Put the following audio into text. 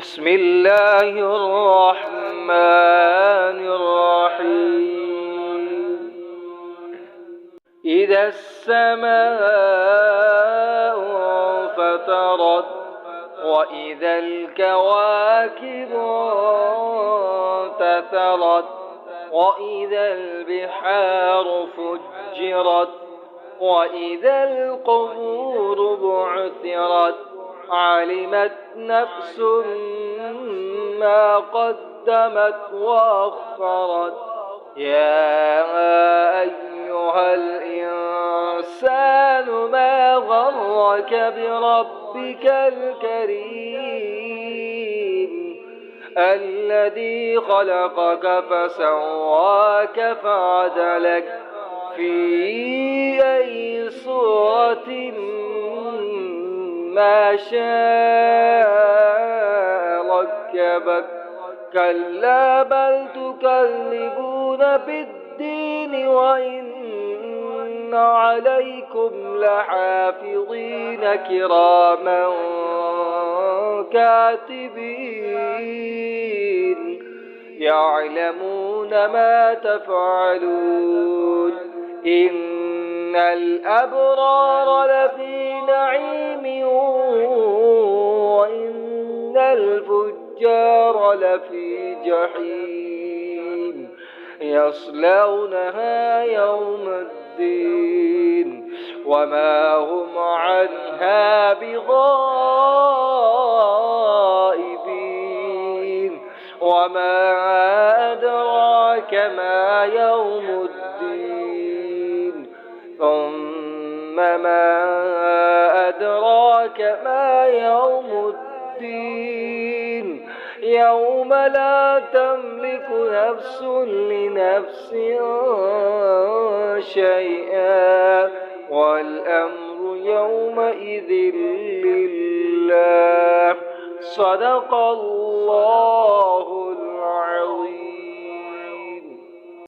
بسم الله الرحمن الرحيم. إذا السماء انفطرت وإذا الكواكب انتثرت وإذا البحار فجرت وإذا القبور بعثرت علمت نفس ما قدمت وأخرت. يا أيها الإنسان ما غرك بربك الكريم الذي خلقك فسواك فعدلك في أي صورة ما شاء ركبك. كلا بل تكذبون بالدين وإن عليكم لحافظين كراما كاتبين يعلمون ما تفعلون. إن الأبرار لفي نعيم وإن الفجار لفي جحيم يصلونها يوم الدين وما هم عنها بغائبين. وما أدراك ما يوم الدين ثم ما أدراك ما يوم الدين يوم لا تملك نفس لنفس شيئا والأمر يومئذ لله. صدق الله